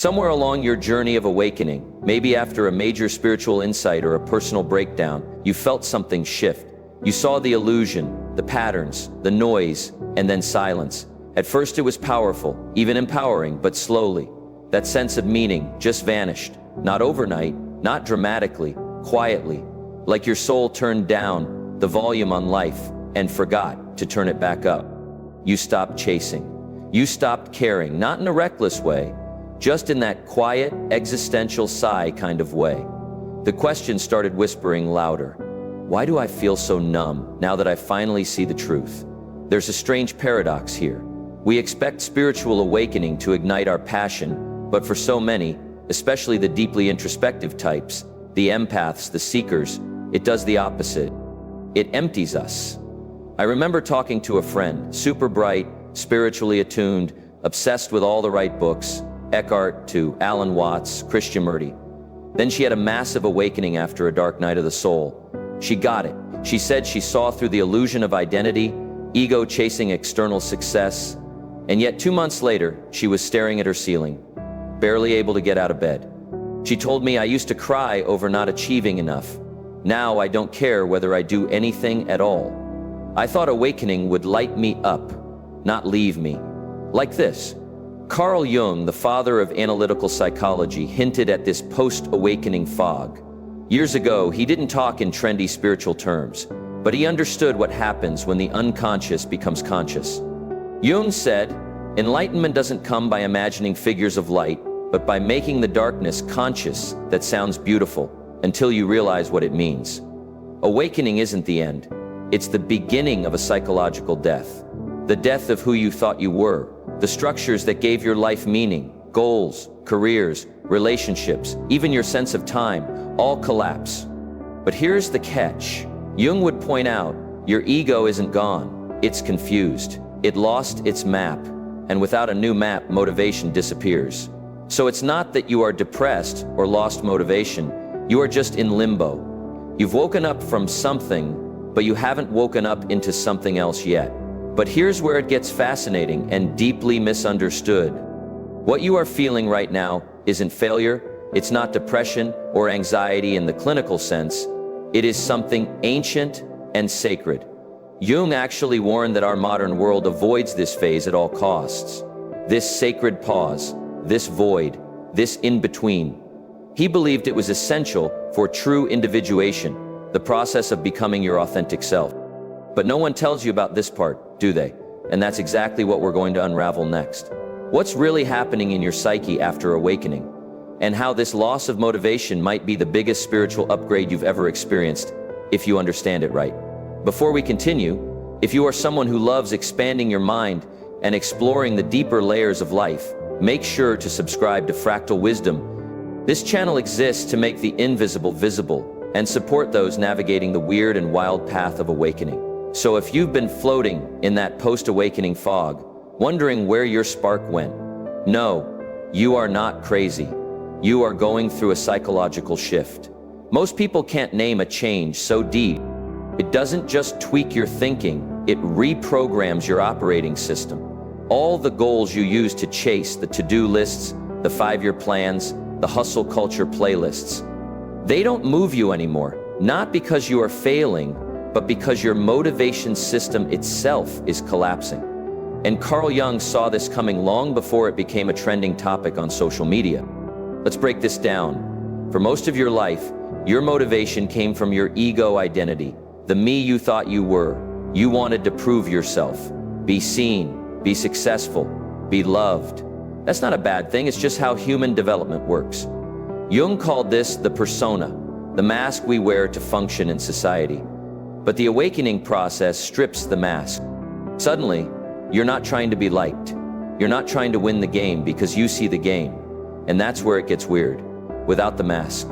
Somewhere along your journey of awakening, maybe after a major spiritual insight or a personal breakdown, you felt something shift. You saw the illusion, the patterns, the noise, and then silence. At first it was powerful, even empowering, but slowly, that sense of meaning just vanished. Not overnight, not dramatically, quietly, like your soul turned down the volume on life and forgot to turn it back up. You stopped chasing. You stopped caring, not in a reckless way, just in that quiet, existential sigh kind of way. The question started whispering louder. Why do I feel so numb now that I finally see the truth? There's a strange paradox here. We expect spiritual awakening to ignite our passion, but for so many, especially the deeply introspective types, the empaths, the seekers, it does the opposite. It empties us. I remember talking to a friend, super bright, spiritually attuned, obsessed with all the right books, Eckhart to Alan Watts, Krishnamurti. Then she had a massive awakening after a dark night of the soul. She got it. She said she saw through the illusion of identity, ego chasing external success, and yet 2 months later, she was staring at her ceiling, barely able to get out of bed. She told me, I used to cry over not achieving enough. Now I don't care whether I do anything at all. I thought awakening would light me up, not leave me. Like this. Carl Jung, the father of analytical psychology, hinted at this post-awakening fog. Years ago, he didn't talk in trendy spiritual terms, but he understood what happens when the unconscious becomes conscious. Jung said, enlightenment doesn't come by imagining figures of light, but by making the darkness conscious. That sounds beautiful, until you realize what it means. Awakening isn't the end. It's the beginning of a psychological death. The death of who you thought you were, the structures that gave your life meaning, goals, careers, relationships, even your sense of time, all collapse. But here's the catch. Jung would point out, your ego isn't gone, it's confused. It lost its map, and without a new map, motivation disappears. So it's not that you are depressed or lost motivation, you are just in limbo. You've woken up from something, but you haven't woken up into something else yet. But here's where it gets fascinating and deeply misunderstood. What you are feeling right now isn't failure, it's not depression or anxiety in the clinical sense, it is something ancient and sacred. Jung actually warned that our modern world avoids this phase at all costs. This sacred pause, this void, this in-between. He believed it was essential for true individuation, the process of becoming your authentic self. But no one tells you about this part, do they? And that's exactly what we're going to unravel next. What's really happening in your psyche after awakening? And how this loss of motivation might be the biggest spiritual upgrade you've ever experienced, if you understand it right. Before we continue, if you are someone who loves expanding your mind and exploring the deeper layers of life, make sure to subscribe to Fractal Wisdom. This channel exists to make the invisible visible and support those navigating the weird and wild path of awakening. So if you've been floating in that post-awakening fog, wondering where your spark went, no, you are not crazy. You are going through a psychological shift. Most people can't name a change so deep. It doesn't just tweak your thinking, it reprograms your operating system. All the goals you used to chase, the to-do lists, the 5-year plans, the hustle culture playlists, they don't move you anymore. Not because you are failing, but because your motivation system itself is collapsing. And Carl Jung saw this coming long before it became a trending topic on social media. Let's break this down. For most of your life, your motivation came from your ego identity, the me you thought you were. You wanted to prove yourself, be seen, be successful, be loved. That's not a bad thing, it's just how human development works. Jung called this the persona, the mask we wear to function in society. But the awakening process strips the mask. Suddenly, you're not trying to be liked. You're not trying to win the game because you see the game. And that's where it gets weird. Without the mask,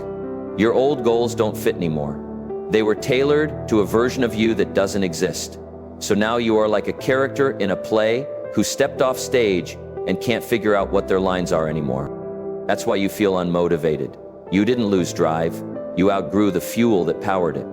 your old goals don't fit anymore. They were tailored to a version of you that doesn't exist. So now you are like a character in a play who stepped off stage and can't figure out what their lines are anymore. That's why you feel unmotivated. You didn't lose drive. You outgrew the fuel that powered it.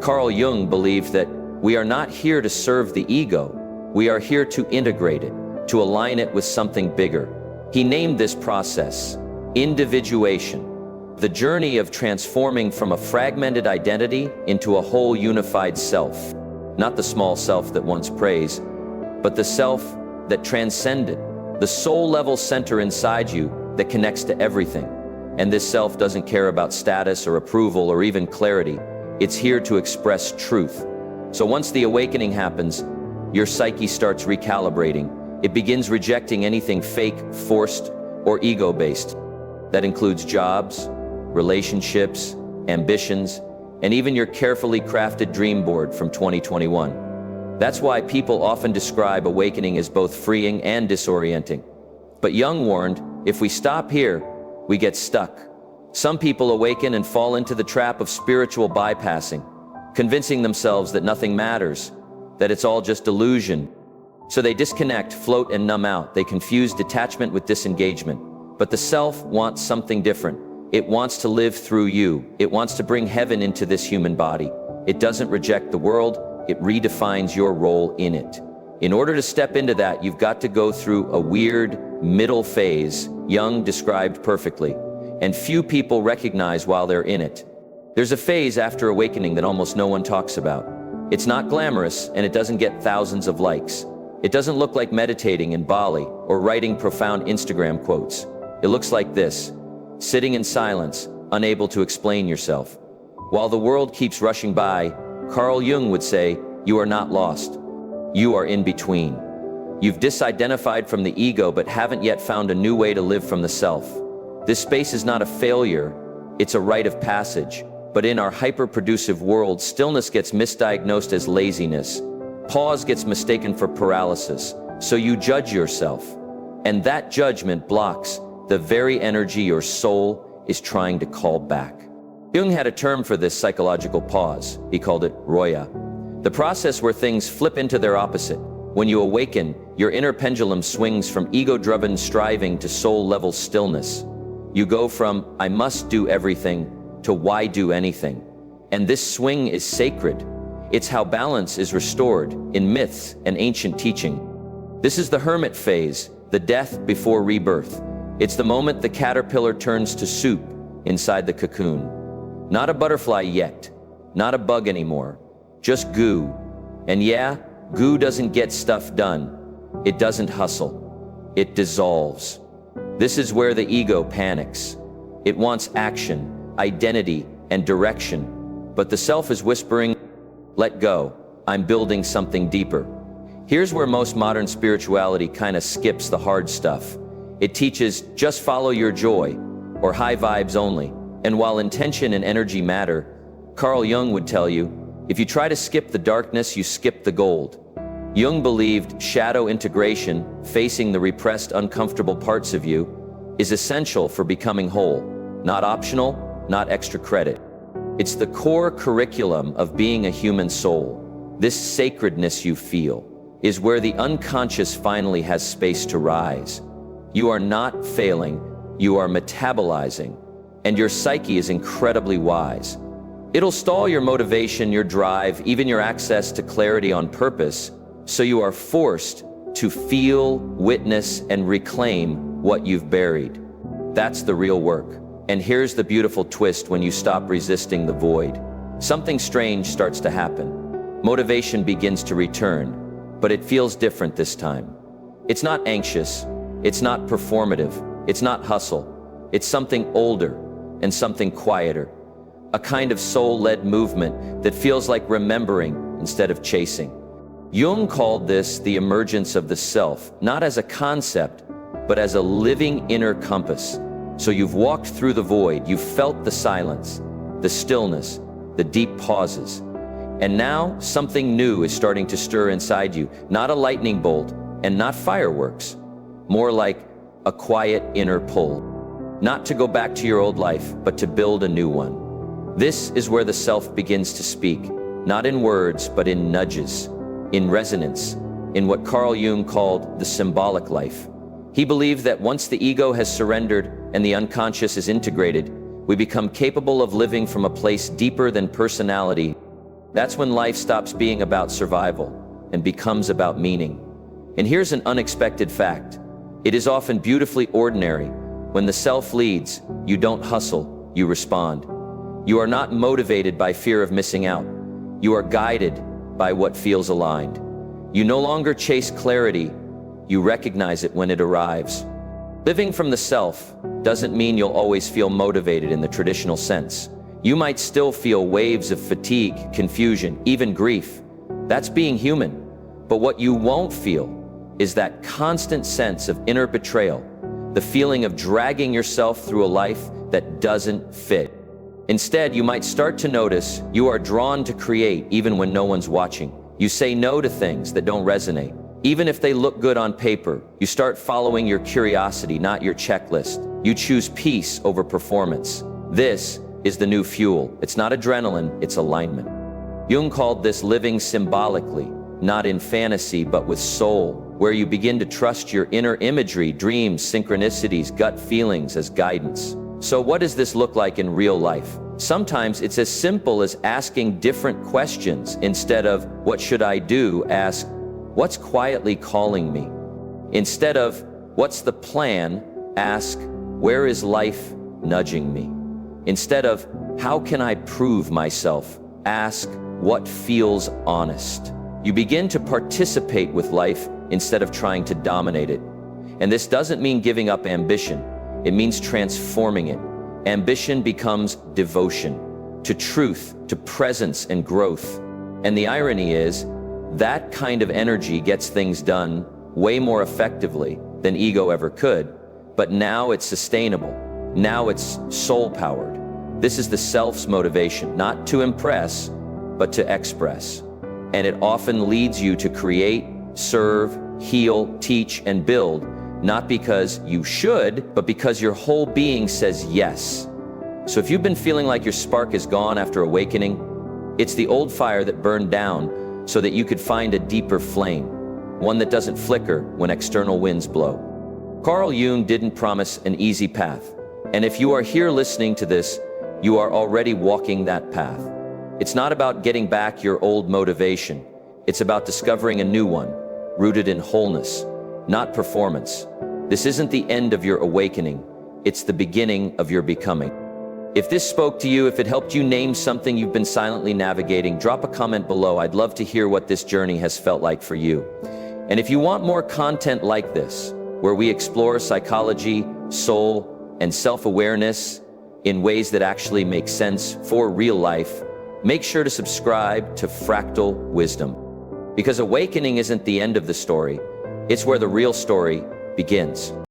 Carl Jung believed that we are not here to serve the ego. We are here to integrate it, to align it with something bigger. He named this process Individuation. The journey of transforming from a fragmented identity into a whole unified self. Not the small self that once praised, but the self that transcended. The soul-level center inside you that connects to everything. And this self doesn't care about status or approval or even clarity. It's here to express truth. So once the awakening happens, your psyche starts recalibrating. It begins rejecting anything fake, forced, or ego-based. That includes jobs, relationships, ambitions, and even your carefully crafted dream board from 2021. That's why people often describe awakening as both freeing and disorienting. But Jung warned, if we stop here, we get stuck. Some people awaken and fall into the trap of spiritual bypassing, convincing themselves that nothing matters, that it's all just illusion. So they disconnect, float, and numb out. They confuse detachment with disengagement. But the self wants something different. It wants to live through you. It wants to bring heaven into this human body. It doesn't reject the world. It redefines your role in it. In order to step into that, you've got to go through a weird middle phase Jung described perfectly, and few people recognize while they're in it. There's a phase after awakening that almost no one talks about. It's not glamorous, and it doesn't get thousands of likes. It doesn't look like meditating in Bali or writing profound Instagram quotes. It looks like this: sitting in silence, unable to explain yourself. While the world keeps rushing by, Carl Jung would say, you are not lost. You are in between. You've disidentified from the ego but haven't yet found a new way to live from the self. This space is not a failure, it's a rite of passage. But in our hyper-producive world, stillness gets misdiagnosed as laziness. Pause gets mistaken for paralysis. So you judge yourself. And that judgment blocks the very energy your soul is trying to call back. Jung had a term for this psychological pause. He called it Roya. The process where things flip into their opposite. When you awaken, your inner pendulum swings from ego-driven striving to soul-level stillness. You go from, I must do everything, to why do anything. And this swing is sacred. It's how balance is restored in myths and ancient teaching. This is the hermit phase, the death before rebirth. It's the moment the caterpillar turns to soup inside the cocoon. Not a butterfly yet, not a bug anymore, just goo. And yeah, goo doesn't get stuff done. It doesn't hustle. It dissolves. This is where the ego panics. It wants action, identity, and direction. But the self is whispering, let go. I'm building something deeper. Here's where most modern spirituality kind of skips the hard stuff. It teaches just follow your joy, or high vibes only. And while intention and energy matter, Carl Jung would tell you, if you try to skip the darkness, you skip the gold. Jung believed shadow integration, facing the repressed, uncomfortable parts of you, is essential for becoming whole. Not optional, not extra credit. It's the core curriculum of being a human soul. This sacredness you feel is where the unconscious finally has space to rise. You are not failing, you are metabolizing, and your psyche is incredibly wise. It'll stall your motivation, your drive, even your access to clarity on purpose, so you are forced to feel, witness, and reclaim what you've buried. That's the real work. And here's the beautiful twist when you stop resisting the void. Something strange starts to happen. Motivation begins to return, but it feels different this time. It's not anxious, it's not performative, it's not hustle. It's something older and something quieter. A kind of soul-led movement that feels like remembering instead of chasing. Jung called this the emergence of the self, not as a concept, but as a living inner compass. So you've walked through the void, you've felt the silence, the stillness, the deep pauses. And now something new is starting to stir inside you, not a lightning bolt and not fireworks, more like a quiet inner pull. Not to go back to your old life, but to build a new one. This is where the self begins to speak, not in words, but in nudges, in resonance, in what Carl Jung called the symbolic life. He believed that once the ego has surrendered and the unconscious is integrated, we become capable of living from a place deeper than personality. That's when life stops being about survival and becomes about meaning. And here's an unexpected fact. It is often beautifully ordinary, When the self leads, you don't hustle, you respond. You are not motivated by fear of missing out. You are guided by what feels aligned. You no longer chase clarity, you recognize it when it arrives. Living from the self doesn't mean you'll always feel motivated in the traditional sense. You might still feel waves of fatigue, confusion, even grief. That's being human. But what you won't feel is that constant sense of inner betrayal, the feeling of dragging yourself through a life that doesn't fit. Instead, you might start to notice you are drawn to create even when no one's watching. You say no to things that don't resonate. Even if they look good on paper, you start following your curiosity, not your checklist. You choose peace over performance. This is the new fuel. It's not adrenaline, it's alignment. Jung called this living symbolically, not in fantasy, but with soul, where you begin to trust your inner imagery, dreams, synchronicities, gut feelings as guidance. So what does this look like in real life? Sometimes it's as simple as asking different questions. Instead of, what should I do? Ask, what's quietly calling me? Instead of, what's the plan? Ask, where is life nudging me? Instead of, how can I prove myself? Ask, what feels honest? You begin to participate with life instead of trying to dominate it. And this doesn't mean giving up ambition. It means transforming it. Ambition becomes devotion to truth, to presence and growth. And the irony is, that kind of energy gets things done way more effectively than ego ever could. But now it's sustainable. Now it's soul-powered. This is the self's motivation, not to impress, but to express. And it often leads you to create, serve, heal, teach, and build, not because you should, but because your whole being says yes. So if you've been feeling like your spark is gone after awakening, it's the old fire that burned down so that you could find a deeper flame, one that doesn't flicker when external winds blow. Carl Jung didn't promise an easy path. And if you are here listening to this, you are already walking that path. It's not about getting back your old motivation. It's about discovering a new one, rooted in wholeness, not performance. This isn't the end of your awakening. It's the beginning of your becoming. If this spoke to you, if it helped you name something you've been silently navigating, drop a comment below. I'd love to hear what this journey has felt like for you. And if you want more content like this, where we explore psychology, soul, and self-awareness in ways that actually make sense for real life, make sure to subscribe to Fractal Wisdom. Because awakening isn't the end of the story, it's where the real story begins.